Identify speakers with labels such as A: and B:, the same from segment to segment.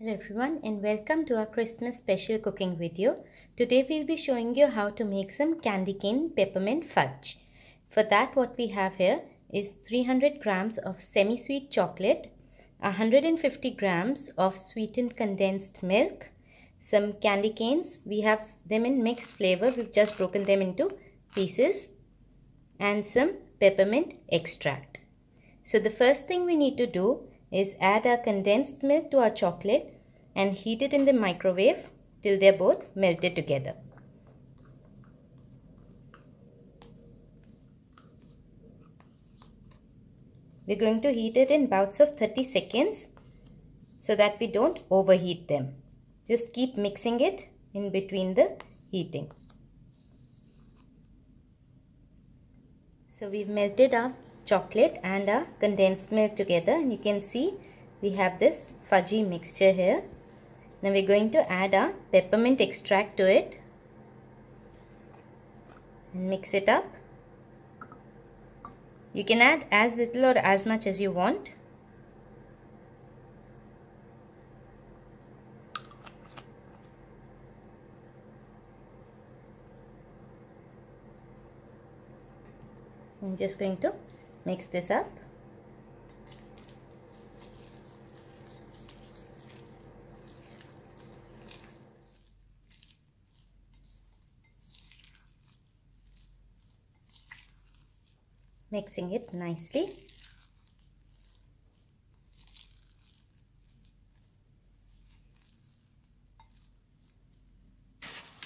A: Hello everyone and welcome to our Christmas special cooking video. Today we'll be showing you how to make some candy cane peppermint fudge. For that what we have here is 300 grams of semi-sweet chocolate, 150 grams of sweetened condensed milk, some candy canes. We have them in mixed flavor. We've just broken them into pieces, and some peppermint extract. So the first thing we need to do is add our condensed milk to our chocolate and heat it in the microwave till they're both melted together. We're going to heat it in bouts of 30 seconds so that we don't overheat them. Just keep mixing it in between the heating. So we've melted our chocolate and our condensed milk together, and you can see we have this fudgy mixture here. Now we're going to add our peppermint extract to it and mix it up. You can add as little or as much as you want. I'm just going to mix this up. Mixing it nicely.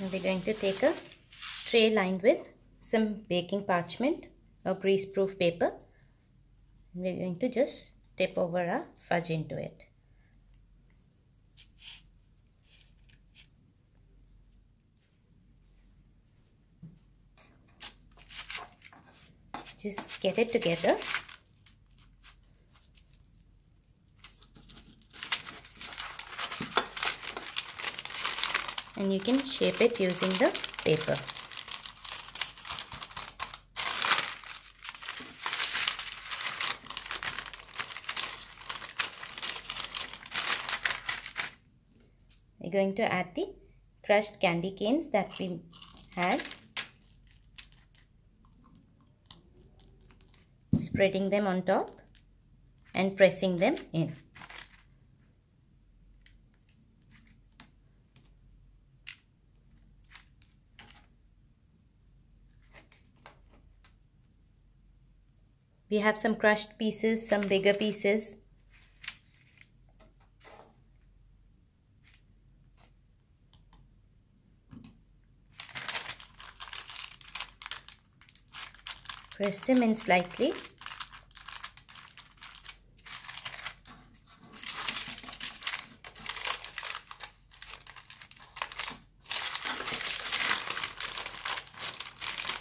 A: Now we're going to take a tray lined with some baking parchment or grease-proof paper. We're going to just tip over our fudge into it. Just get it together. And you can shape it using the paper. We're going to add the crushed candy canes that we had, spreading them on top and pressing them in. We have some crushed pieces, some bigger pieces. Press them in slightly.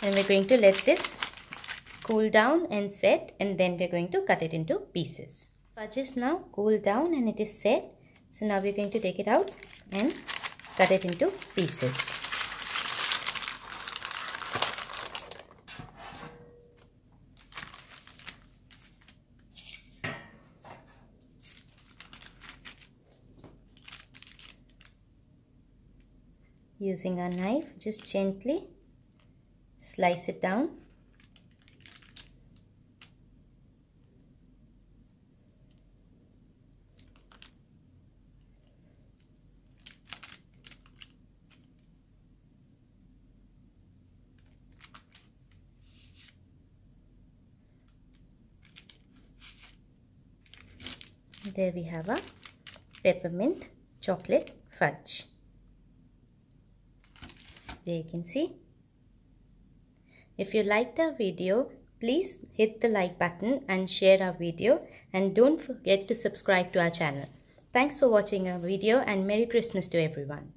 A: And we're going to let this cool down and set, and then we're going to cut it into pieces. Fudge is now cooled down and it is set. So now we're going to take it out and cut it into pieces. Using our knife, just gently slice it down. There we have a peppermint chocolate fudge. There you can see. If you liked our video, please hit the like button and share our video, and don't forget to subscribe to our channel. Thanks for watching our video, and Merry Christmas to everyone.